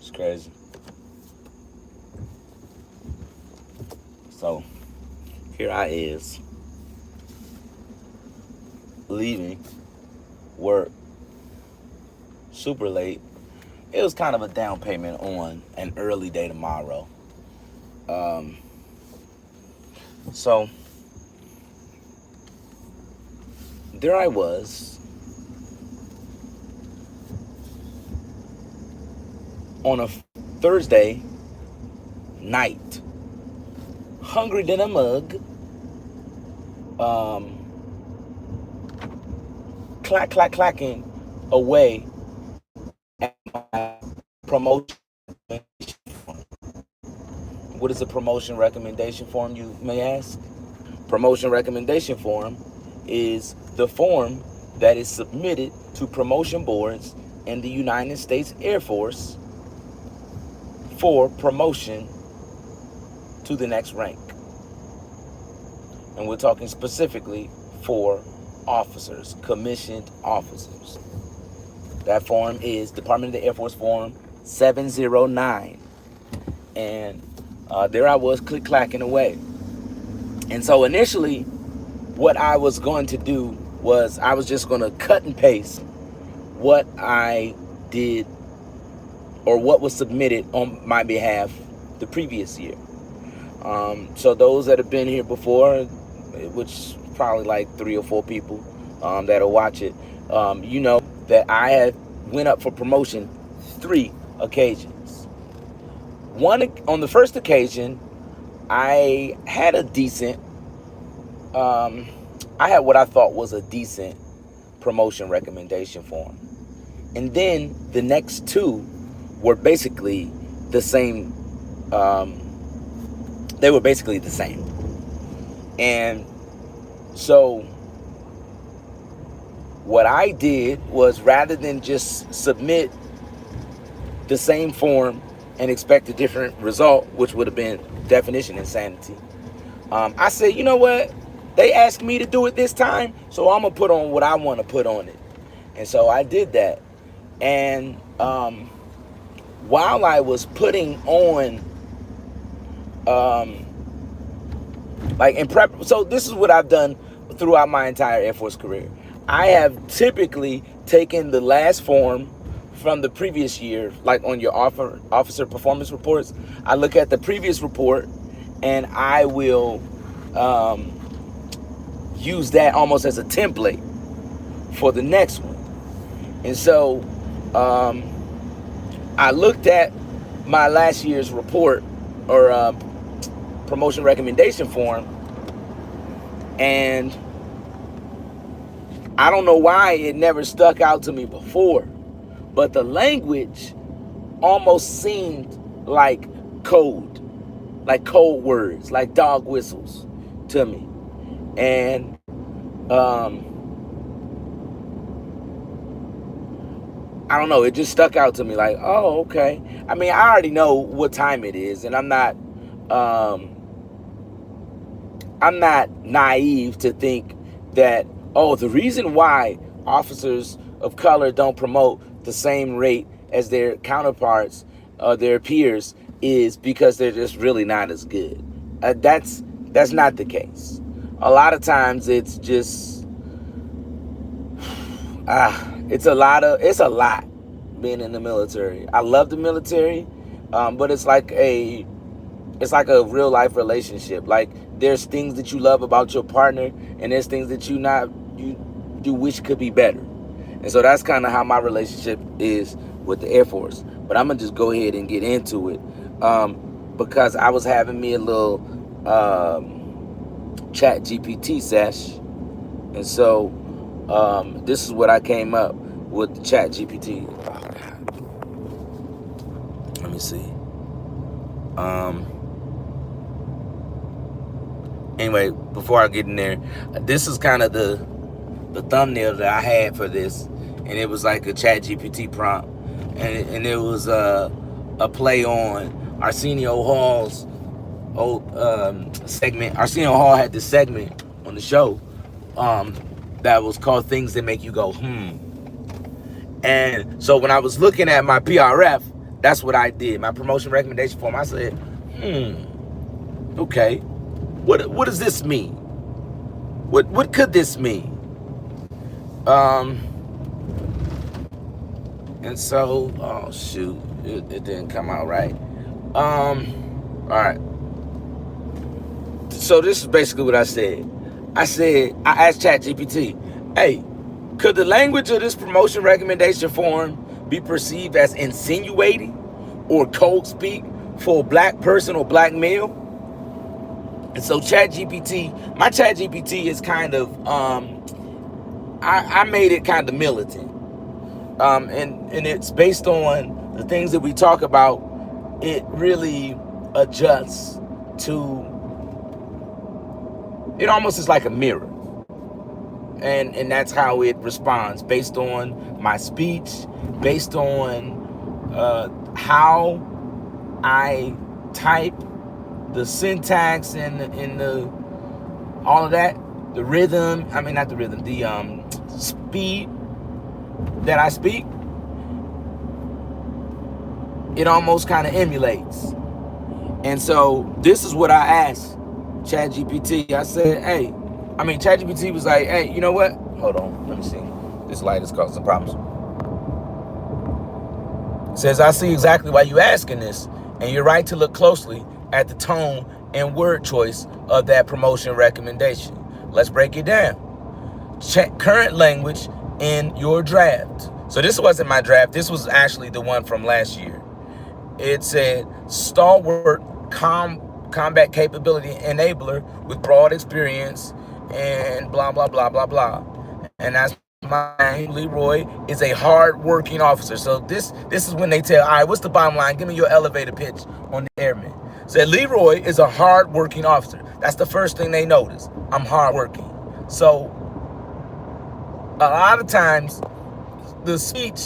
It's crazy. So here I is leaving work super late. It was kind of a down payment on an early day tomorrow. Um, so there I was on a Thursday night, hungry than a mug, um, clacking away at my promotion. What is a promotion recommendation form, you may ask? Promotion recommendation form is the form that is submitted to promotion boards in the United States Air Force for promotion to the next rank. And we're talking specifically for officers, commissioned officers. That form is Department of the Air Force Form 709. And there I was click-clacking away. And so initially, what I was going to do was I was just going to cut and paste what I did or what was submitted on my behalf the previous year. So those that have been here before, which probably like 3 or 4 people that'll watch it, you know that I had went up for promotion 3 occasions. One, on the first occasion, I had a decent, I had what I thought was a decent promotion recommendation form. And then the next 2 were basically the same. They were basically the same. And so what I did was, rather than just submit the same form and expect a different result, which would have been definition insanity, I said, you know what? They asked me to do it this time, so I'm going to put on what I want to put on it. And so I did that. And while I was putting on, like in prep, so this is what I've done throughout my entire Air Force career. I have typically taken the last form from the previous year, like on your officer performance reports. I look at the previous report and I will use that almost as a template for the next one. And so I looked at my last year's report or promotion recommendation form, and I don't know why it never stuck out to me before, but the language almost seemed like code words, like dog whistles to me. And I don't know, it just stuck out to me like, oh, okay. I mean, I already know what time it is, and I'm not naive to think that, oh, the reason why officers of color don't promote the same rate as their counterparts or their peers is because they're just really not as good. That's not the case. A lot of times it's just it's a lot being in the military. I love the military, but it's like a real life relationship. Like, there's things that you love about your partner, and there's things that you wish could be better. And so that's kind of how my relationship is with the Air Force. But I'm gonna just go ahead and get into it, because I was having me a little chat GPT sesh, and so this is what I came up with the chat GPT. Oh, God. Let me see. Anyway, before I get in there, this is kind of the thumbnail that I had for this, and it was like a chat GPT prompt, and it was a play on Arsenio Hall's old segment. Arsenio Hall had this segment on the show that was called Things That Make You Go, And so when I was looking at my PRF, That's what I did. My promotion recommendation form. I said, okay, what does this mean? What could this mean? And so, oh shoot, it didn't come out right. All right. So this is basically what I said. I asked ChatGPT, hey, could the language of this promotion recommendation form be perceived as insinuating or code speak for a black person or black male? And so my ChatGPT is kind of, I made it kind of militant. And it's based on the things that we talk about. It really adjusts to, it almost is like a mirror. And that's how it responds, based on my speech, based on how I type, the syntax and the all of that, the rhythm, I mean not the rhythm, the speed that I speak, it almost kind of emulates. And so this is what I asked ChatGPT. I said, hey, ChatGPT was like, hey, you know what? Hold on, let me see. This light is causing some problems. It says, I see exactly why you're asking this, and you're right to look closely at the tone and word choice of that promotion recommendation. Let's break it down. Check current language in your draft. So this wasn't my draft. This was actually the one from last year. It said, stalwart combat capability enabler with broad experience and blah, blah, blah, blah, blah. And that's my name. Leroy is a hard-working officer. So this is when they tell, all right, what's the bottom line? Give me your elevator pitch on the airman. So Leroy is a hard-working officer. That's the first thing they notice. I'm hard-working. So a lot of times the speech,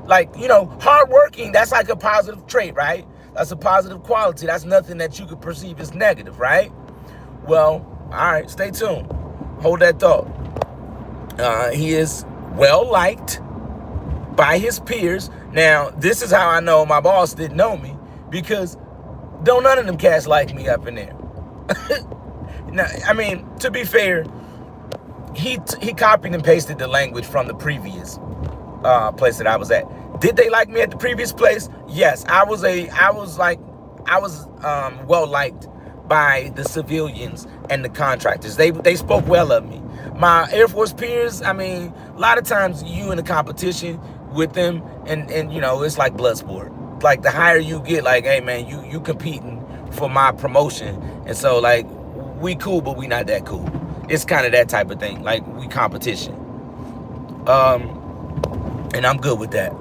like, hardworking, that's like a positive trait, right? That's a positive quality. That's nothing that you could perceive as negative, right? Well, all right, stay tuned. Hold that thought. He is well-liked by his peers. Now, this is how I know my boss didn't know me, because don't none of them cats like me up in there. Now, to be fair, he copied and pasted the language from the previous place that I was at. Did they like me at the previous place? Yes, I was well liked by the civilians and the contractors. They spoke well of me. My Air Force peers, a lot of times you in a competition with them, and it's like blood sport. Like the higher you get, like, hey man, you competing for my promotion, and so like we cool, but we not that cool. It's kind of that type of thing. Like we competition. And I'm good with that.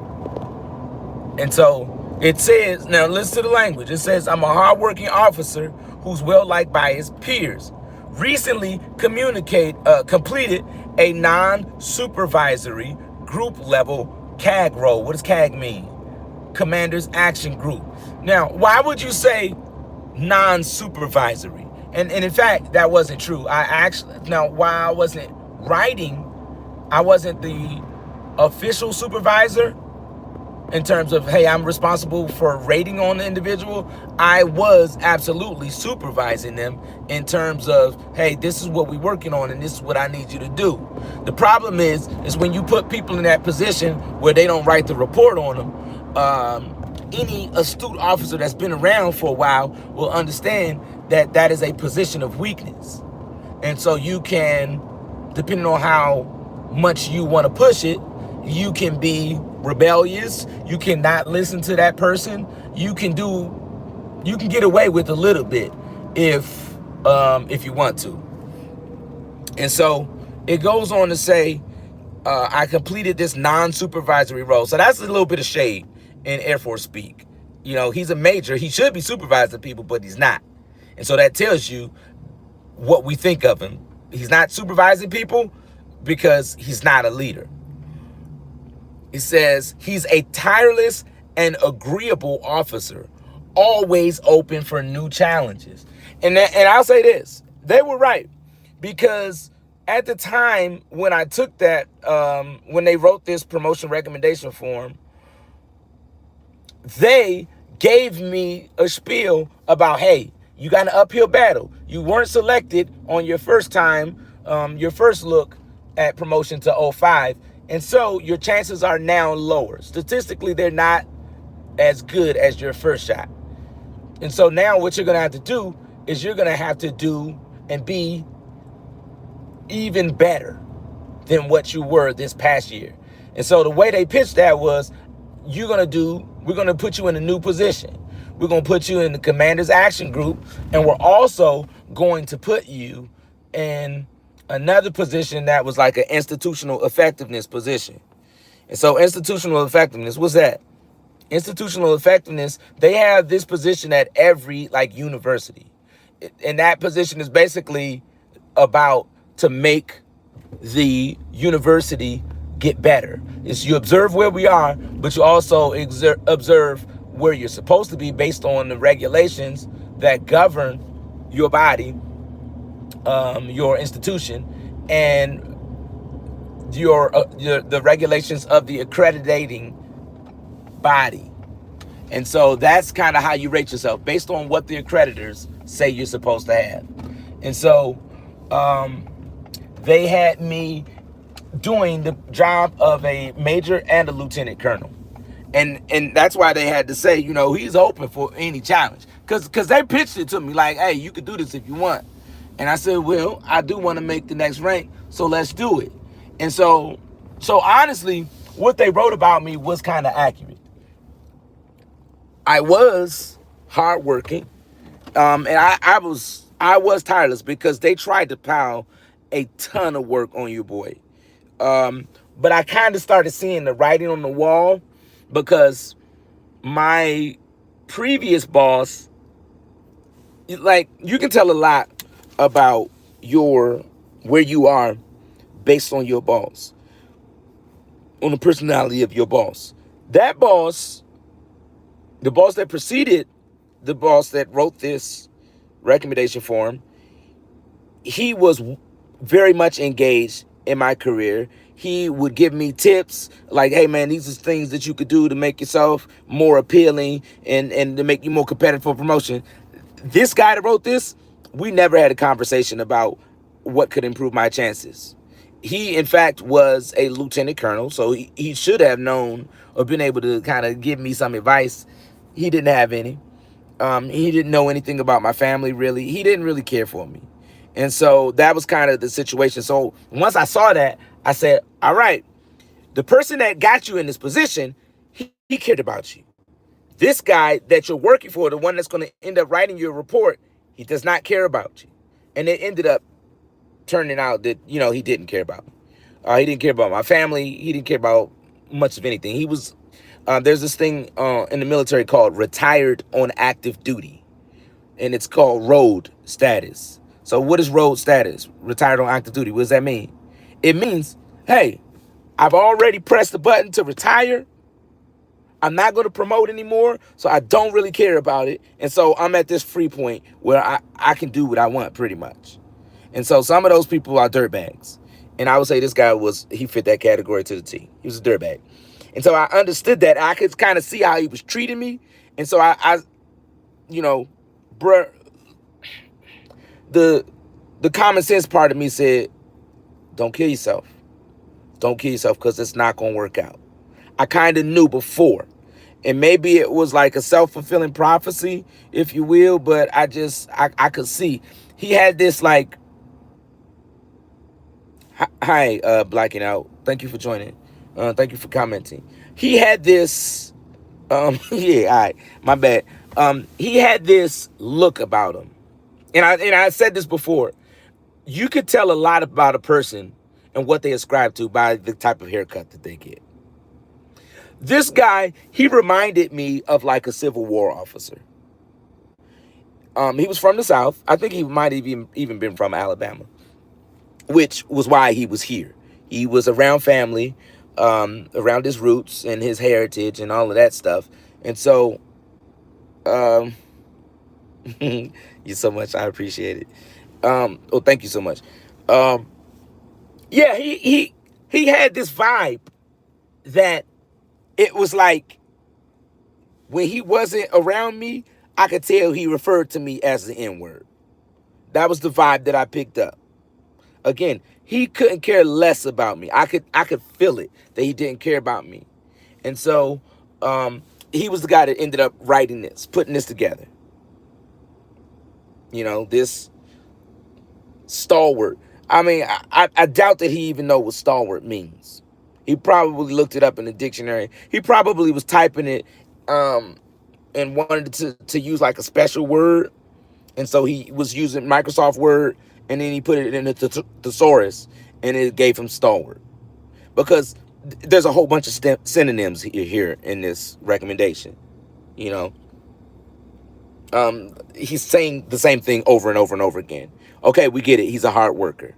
And so it says, now listen to the language. It says, I'm a hardworking officer who's well liked by his peers. Recently completed a non-supervisory group level CAG role. What does CAG mean? Commander's Action Group. Now, why would you say non-supervisory? And in fact, that wasn't true. While I wasn't writing, I wasn't the official supervisor in terms of, hey, I'm responsible for rating on the individual. I was absolutely supervising them in terms of, hey, this is what we're working on and this is what I need you to do. The problem is when you put people in that position where they don't write the report on them, any astute officer that's been around for a while will understand that that is a position of weakness. And so you can, depending on how much you want to push it, you can be rebellious. You cannot listen to that person. You can get away with a little bit if you want to. And so it goes on to say, I completed this non-supervisory role. So that's a little bit of shade in Air Force speak. He's a major. He should be supervising people, but he's not. And so that tells you what we think of him. He's not supervising people because he's not a leader. It says he's a tireless and agreeable officer, always open for new challenges. And I'll say this, they were right, because at the time when I took that, when they wrote this promotion recommendation form, they gave me a spiel about, hey, you got an uphill battle. You weren't selected on your first time, your first look at promotion to '05. And so your chances are now lower. Statistically, they're not as good as your first shot. And so now what you're going to have to do is you're going to have to do and be even better than what you were this past year. And so the way they pitched that was, we're going to put you in a new position. We're going to put you in the commander's action group, and we're also going to put you in another position that was like an institutional effectiveness position. And so institutional effectiveness, what's that? Institutional effectiveness, they have this position at every like university. And that position is basically about to make the university get better. Is you observe where we are, but you also observe where you're supposed to be based on the regulations that govern your body, your institution, and the regulations of the accrediting body. And so that's kind of how you rate yourself, based on what the accreditors say you're supposed to have. And so they had me doing the job of a major and a lieutenant colonel. And that's why they had to say, he's open for any challenge. Because they pitched it to me like, hey, you could do this if you want. And I said, well, I do want to make the next rank, so let's do it. And so honestly, what they wrote about me was kind of accurate. I was hardworking, and I was tireless, because they tried to pile a ton of work on your boy. But I kind of started seeing the writing on the wall, because my previous boss, like, you can tell a lot about where you are based on your boss, on the personality of your boss. That boss, the boss that preceded the boss that wrote this recommendation form, he was very much engaged in my career. He would give me tips like, hey man, these are things that you could do to make yourself more appealing and to make you more competitive for promotion. This guy that wrote this, we never had a conversation about what could improve my chances. He, in fact, was a lieutenant colonel, so he should have known or been able to kind of give me some advice. He didn't have any. He didn't know anything about my family, really. He didn't really care for me. And so that was kind of the situation. So once I saw that, I said, all right, the person that got you in this position, he cared about you. This guy that you're working for, the one that's going to end up writing your report, he does not care about you. And it ended up turning out that, he didn't care about me. He didn't care about my family. He didn't care about much of anything. He was, there's this thing in the military called retired on active duty. And it's called road status. So what is road status? Retired on active duty. What does that mean? It means, hey, I've already pressed the button to retire. I'm not going to promote anymore, so I don't really care about it. And so I'm at this free point where I can do what I want, pretty much. And so some of those people are dirtbags. And I would say this guy he fit that category to the T. He was a dirtbag. And so I understood that. I could kind of see how he was treating me. And so I bruh, the common sense part of me said, don't kill yourself. Don't kill yourself, because it's not going to work out. I kind of knew before. And maybe it was like a self-fulfilling prophecy, if you will, but I could see. He had this like, hi, blacking out. Thank you for joining. Thank you for commenting. He had this, yeah, all right, my bad. He had this look about him. And I said this before. You could tell a lot about a person and what they ascribe to by the type of haircut that they get. This guy, he reminded me of like a Civil War officer. He was from the South. I think he might have even been from Alabama, which was why he was here. He was around family, around his roots and his heritage and all of that stuff. And so, you so much. I appreciate it. Thank you so much. Yeah, he had this vibe that it was like When he wasn't around me, I could tell he referred to me as the N-word. That was the vibe that I picked up. Again, he couldn't care less about me. I could feel it that he didn't care about me. And so he was the guy that ended up writing this, putting this together. This stalwart. I mean, I doubt that he even know what stalwart means. He probably looked it up in the dictionary. He probably was typing it and wanted to use like a special word. And so he was using Microsoft Word, and then he put it in the thesaurus, and it gave him stalwart. Because there's a whole bunch of synonyms here in this recommendation. You know, he's saying the same thing over and over and over again. Okay, we get it. He's a hard worker.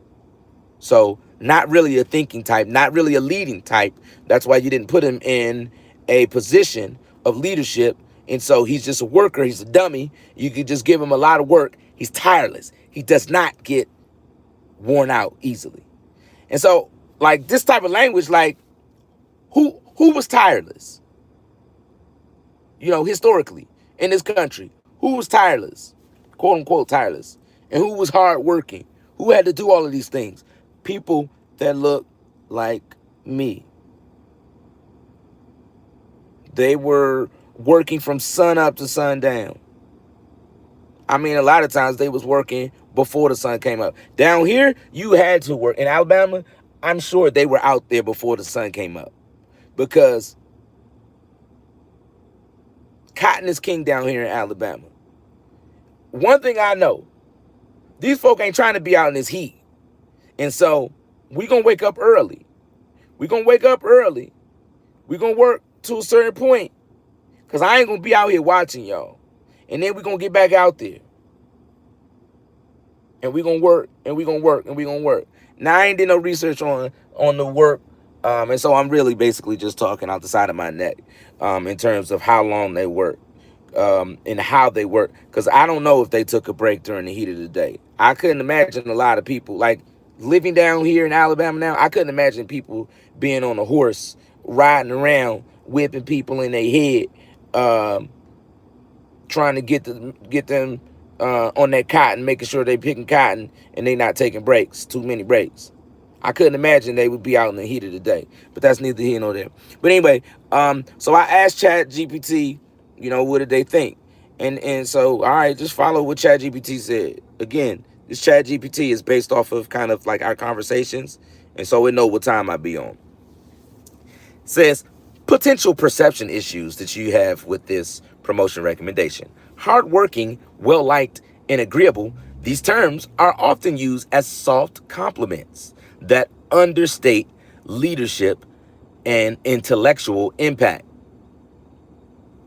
So not really a thinking type, not really a leading type. That's why you didn't put him in a position of leadership. And so he's just a worker. He's a dummy. You could just give him a lot of work. He's tireless. He does not get worn out easily. And so, like, this type of language, like, who was tireless? Historically in this country, who was tireless, quote unquote tireless, and who was hardworking? Who had to do all of these things? People that look like me. They were working from sun up to sundown. I mean, a lot of times they was working before the sun came up. Down here, you had to work. In Alabama, I'm sure they were out there before the sun came up, because cotton is king down here in Alabama. One thing I know, these folk ain't trying to be out in this heat. And so we going to wake up early. we going to wake up early. we going to work to a certain point, because I ain't going to be out here watching y'all. And then we going to get back out there. And we going to work, and we going to work, and we going to work. Now, I ain't did no research on the work. And so I'm really basically just talking out the side of my neck in terms of how long they work. And how they work, because I don't know if they took a break during the heat of the day. I couldn't imagine a lot of people, like, living down here in Alabama now. I couldn't imagine people being on a horse, riding around, whipping people in their head, trying to get them on that cotton, making sure they picking cotton and they not taking breaks, too many breaks. I couldn't imagine they would be out in the heat of the day, but that's neither here nor there. But anyway, so I asked ChatGPT, what did they think? And so, all right, just follow what ChatGPT said. Again, this ChatGPT is based off of kind of like our conversations, and so it know what time I be on. It says, potential perception issues that you have with this promotion recommendation. Hardworking, well-liked, and agreeable, these terms are often used as soft compliments that understate leadership and intellectual impact.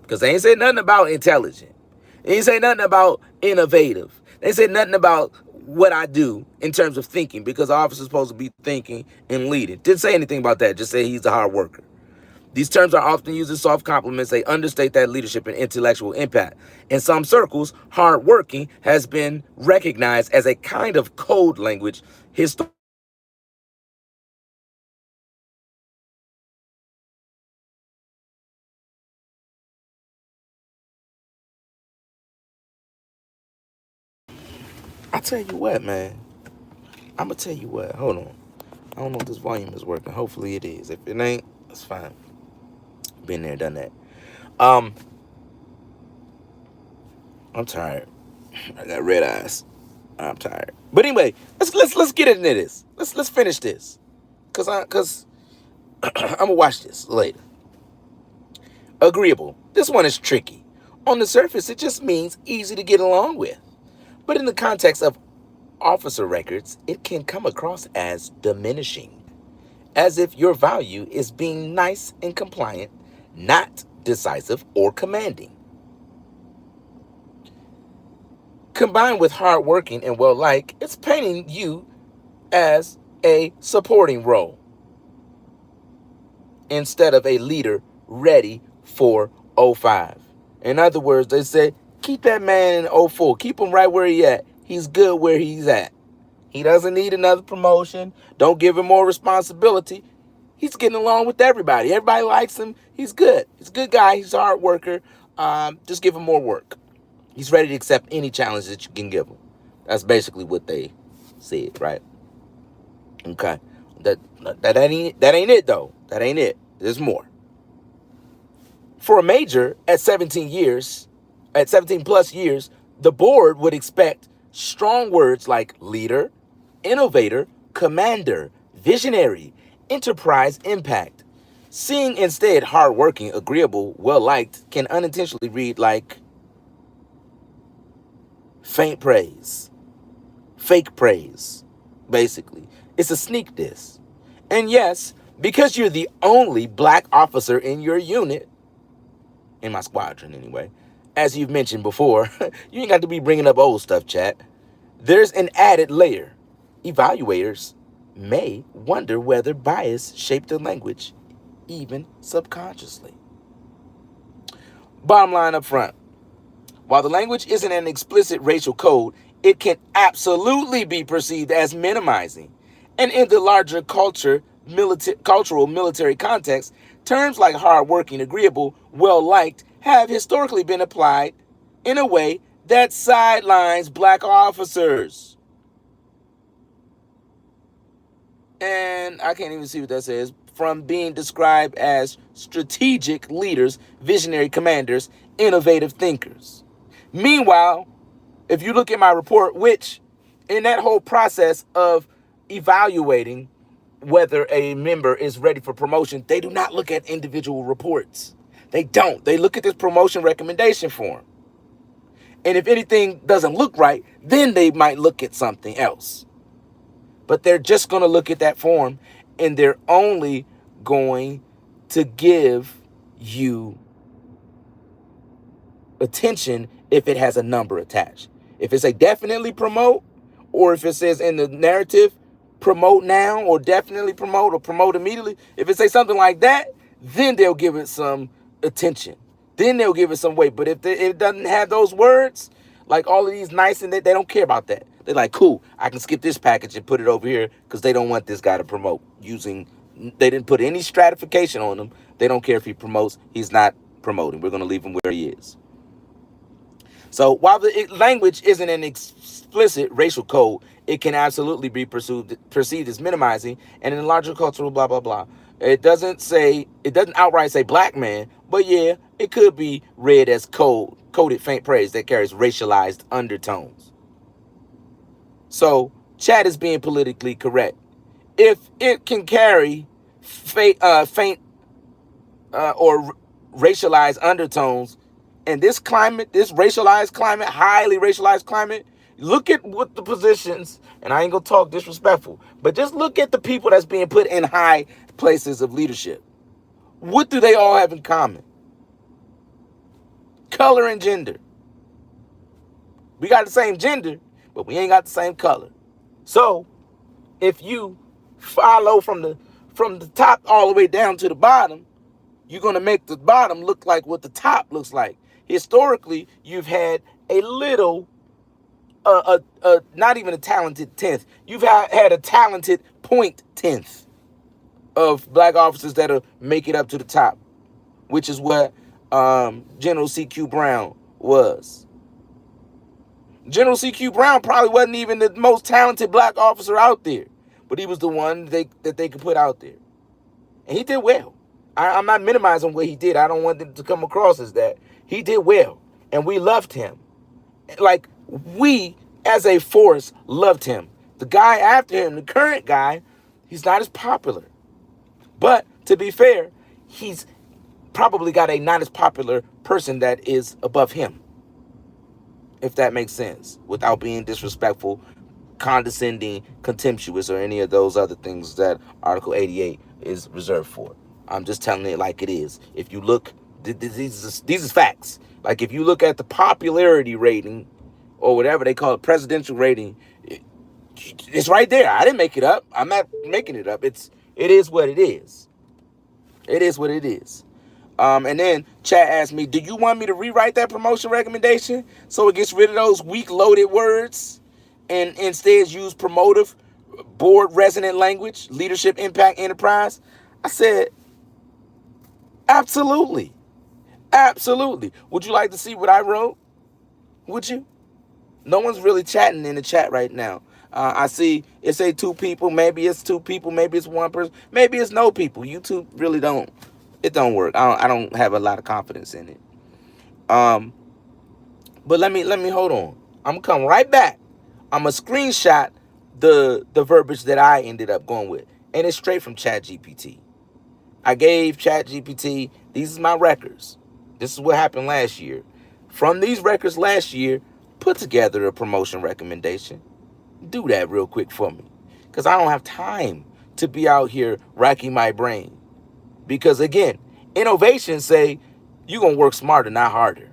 Because they ain't say nothing about intelligent. They ain't say nothing about innovative. They ain't say nothing about what I do in terms of thinking, because the officer's supposed to be thinking and leading. Didn't say anything about that. Just say he's a hard worker. These terms are often used as soft compliments. They understate that leadership and intellectual impact. In some circles, hardworking has been recognized as a kind of code language historically. I tell you what, man. I'm gonna tell you what. Hold on. I don't know if this volume is working. Hopefully it is. If it ain't, it's fine. Been there, done that. Um, I'm tired. I got red eyes. I'm tired. But anyway, let's get into this. Let's finish this. Cause I'm gonna watch this later. Agreeable. This one is tricky. On the surface, it just means easy to get along with. But in the context of officer records, it can come across as diminishing, as if your value is being nice and compliant, not decisive or commanding. Combined with hardworking and well-liked, it's painting you as a supporting role instead of a leader ready for '05. In other words, they say, keep that man in '04. Keep him right where he at. He's good where he's at. He doesn't need another promotion. Don't give him more responsibility. He's getting along with everybody. Everybody likes him. He's good. He's a good guy. He's a hard worker. Just give him more work. He's ready to accept any challenge that you can give him. That's basically what they said, right? Okay. That ain't it though. That ain't it. There's more. For a major at 17 plus years, the board would expect strong words like leader, innovator, commander, visionary, enterprise, impact. Seeing instead hardworking, agreeable, well liked can unintentionally read like faint praise, fake praise, basically. It's a sneak diss. And yes, because you're the only black officer in your unit, in my squadron anyway, as you've mentioned before, you ain't got to be bringing up old stuff, chat. There's an added layer. Evaluators may wonder whether bias shaped the language, even subconsciously. Bottom line up front. While the language isn't an explicit racial code, it can absolutely be perceived as minimizing. And in the larger cultural military context, terms like hardworking, agreeable, well-liked have historically been applied in a way that sidelines black officers. And I can't even see what that says. From being described as strategic leaders, visionary commanders, innovative thinkers. Meanwhile, if you look at my report, which in that whole process of evaluating whether a member is ready for promotion, they do not look at individual reports. They don't. They look at this promotion recommendation form. And if anything doesn't look right, then they might look at something else. But they're just going to look at that form, and they're only going to give you attention if it has a number attached. If it's a definitely promote, or if it says in the narrative, promote now, or definitely promote, or promote immediately, if it says something like that, then they'll give it some attention. Then they'll give it some weight. But if it doesn't have those words, like all of these nice, and they don't care about that. They're like, cool, I can skip this package and put it over here because they don't want this guy to promote they didn't put any stratification on him. They don't care if he promotes. He's not promoting. We're going to leave him where he is. So while the language isn't an explicit racial code, it can absolutely be perceived as minimizing, and in a larger cultural blah, blah, blah. It doesn't outright say black man, but yeah, it could be read as coded faint praise that carries racialized undertones. So chat is being politically correct. If it can carry faint or racialized undertones, and this climate, this racialized climate, highly racialized climate, look at what the positions, and I ain't gonna talk disrespectful, but just look at the people that's being put in high places of leadership. What do they all have in common? Color and gender. We got the same gender, but we ain't got the same color. So if you follow from the top all the way down to the bottom, you're going to make the bottom look like what the top looks like. Historically, you've had a little, not even a talented tenth. You've had a talented 0.10th of black officers that'll make it up to the top, which is what General C.Q. Brown was. General C.Q. Brown probably wasn't even the most talented black officer out there, but he was the one that they could put out there. And he did well. I'm not minimizing what he did. I don't want it to come across as that. He did well, and we loved him. Like, we, as a force, loved him. The guy after him, the current guy, he's not as popular. But, to be fair, he's probably got a not as popular person that is above him, if that makes sense, without being disrespectful, condescending, contemptuous, or any of those other things that Article 88 is reserved for. I'm just telling it like it is. If you look, these are facts. Like, if you look at the popularity rating, or whatever they call it, presidential rating, it's right there. I didn't make it up. I'm not making it up. It is what it is. It is what it is. And then chat asked me, do you want me to rewrite that promotion recommendation so it gets rid of those weak loaded words and instead use promotive, board resonant language, leadership, impact, enterprise? I said, absolutely. Absolutely. Would you like to see what I wrote? Would you? No one's really chatting in the chat right now. I see it say two people. Maybe it's two people. Maybe it's one person. Maybe it's no people. YouTube really don't. It don't work. I don't have a lot of confidence in it. Um, but let me hold on. I'm gonna come right back. I'm gonna screenshot the verbiage that I ended up going with, and it's straight from ChatGPT. I gave ChatGPT, these is my records. This is what happened last year. From these records last year, put together a promotion recommendation. Do that real quick for me. Because I don't have time to be out here racking my brain. Because again, innovations say you're going to work smarter, not harder.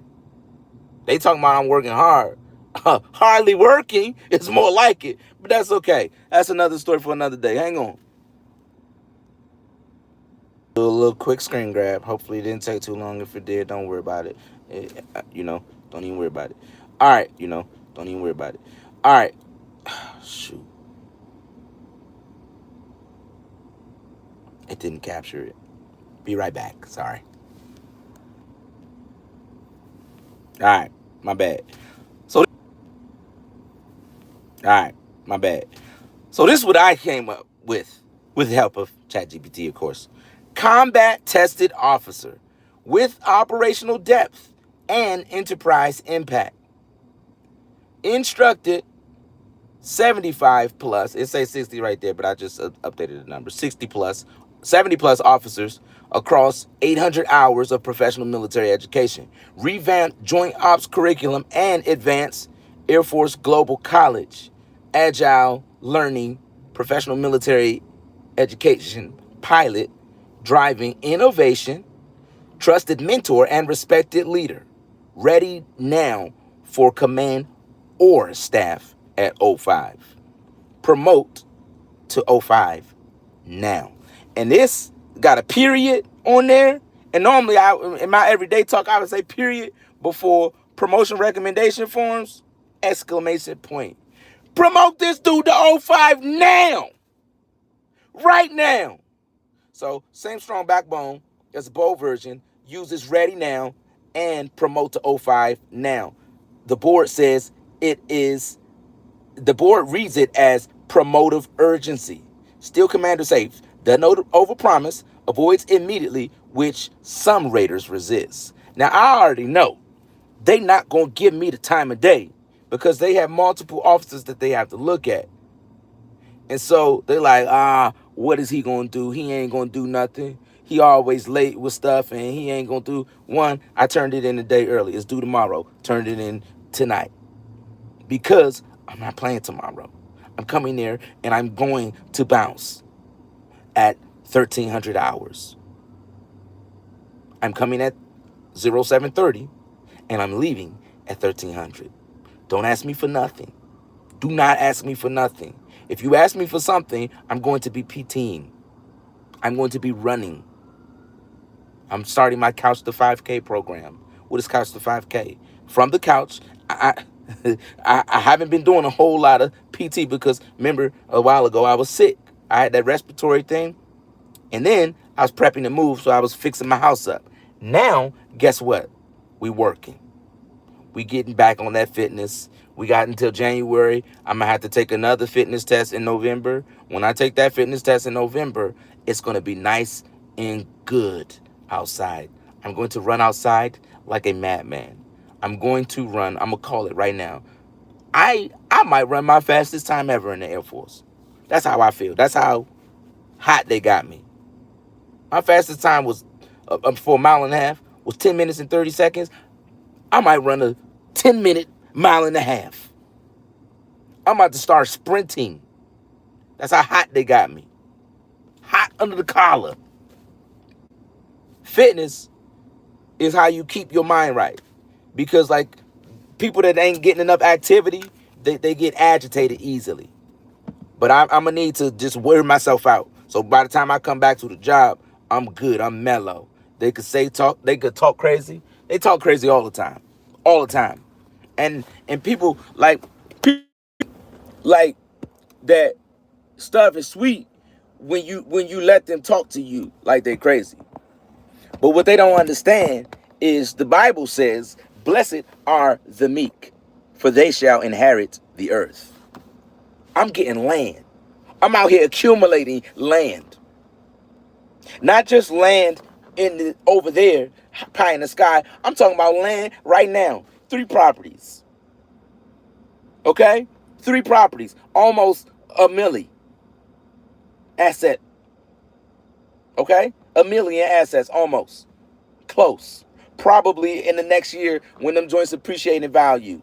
They talking about I'm working hard. Hardly working is more like it. But that's okay. That's another story for another day. Hang on. Do a little quick screen grab. Hopefully it didn't take too long. If it did, don't worry about it. Don't even worry about it. All right, don't even worry about it. All right. Shoot. It didn't capture it. Be right back. Sorry. All right. My bad. All right. My bad. So this is what I came up with the help of ChatGPT, of course. Combat tested officer with operational depth and enterprise impact. Instructed 75 plus, it says 60 right there, but I just updated the number, 60 plus, 70 plus officers across 800 hours of professional military education, revamped Joint Ops curriculum and advanced Air Force Global College, agile learning, professional military education, pilot, driving innovation, trusted mentor and respected leader, ready now for command or staff at 05. Promote to 05 now. And this got a period on there. And normally in my everyday talk, I would say period before promotion recommendation forms, exclamation point. Promote this dude to 05 now. Right now. So same strong backbone as a bold version. Use this ready now and promote to 05 now. The board says the board reads it as promotive urgency. Still commander safe. Doesn't overpromise. Avoids immediately, which some raiders resist. Now, I already know they not going to give me the time of day because they have multiple officers that they have to look at. And so they're like, what is he going to do? He ain't going to do nothing. He always late with stuff and he ain't going to do. One, I turned it in a day early. It's due tomorrow. Turned it in tonight. Because I'm not playing tomorrow. I'm coming there and I'm going to bounce at 1,300 hours. I'm coming at 0730 and I'm leaving at 1,300. Don't ask me for nothing. Do not ask me for nothing. If you ask me for something, I'm going to be PTing. I'm going to be running. I'm starting my Couch to 5K program. What is Couch to 5K? From the couch, I haven't been doing a whole lot of PT because remember a while ago I was sick. I had that respiratory thing. And then I was prepping to move, so I was fixing my house up. Now, guess what? We working. We getting back on that fitness. We got until January. I'm going to have to take another fitness test in November. When I take that fitness test in November, it's going to be nice and good outside. I'm going to run outside like a madman. I'm going to run. I'm going to call it right now. I might run my fastest time ever in the Air Force. That's how I feel. That's how hot they got me. My fastest time was, for a mile and a half, was 10 minutes and 30 seconds. I might run a 10-minute mile and a half. I'm about to start sprinting. That's how hot they got me. Hot under the collar. Fitness is how you keep your mind right. Because like people that ain't getting enough activity, they get agitated easily. But I'm going to need to just wear myself out. So by the time I come back to the job, I'm good. I'm mellow. They could talk crazy. They talk crazy all the time. All the time. And people like that stuff is sweet when you let them talk to you like they're crazy. But what they don't understand is the Bible says, blessed are the meek, for they shall inherit the earth. I'm getting land. I'm out here accumulating land. Not just land over there, pie in the sky. I'm talking about land right now. 3 properties. Okay? 3 properties. Almost a milli asset. Okay? A million assets, almost. Close. Probably in the next year when them joints appreciate in value.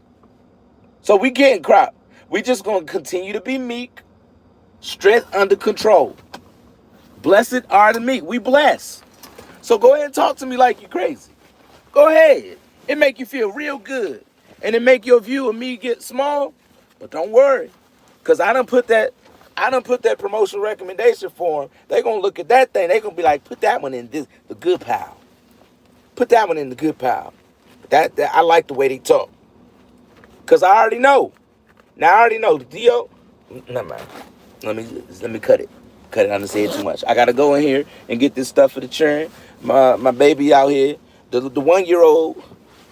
So we getting crop. We just going to continue to be meek. Strength under control. Blessed are the meek. We bless. So go ahead and talk to me like you crazy. Go ahead. It make you feel real good. And it make your view of me get small. But don't worry. Because I done put that promotion recommendation form. They're going to look at that thing. They're going to be like, put that one in the good pile. Put that one in the good pile. That I like the way they talk. Because I already know. Now I already know. Dio, never mind. Let me cut it. Cut it. I done said too much. I got to go in here and get this stuff for the churn. My baby out here, the 1-year-old,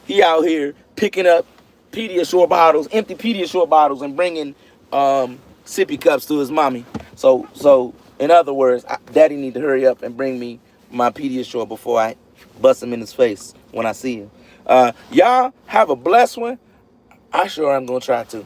he out here picking up Pediasure bottles, empty Pediasure bottles, and bringing sippy cups to his mommy. So in other words, Daddy need to hurry up and bring me my Pediasure before I bust him in his face when I see him. Y'all have a blessed one. I sure am going to try to.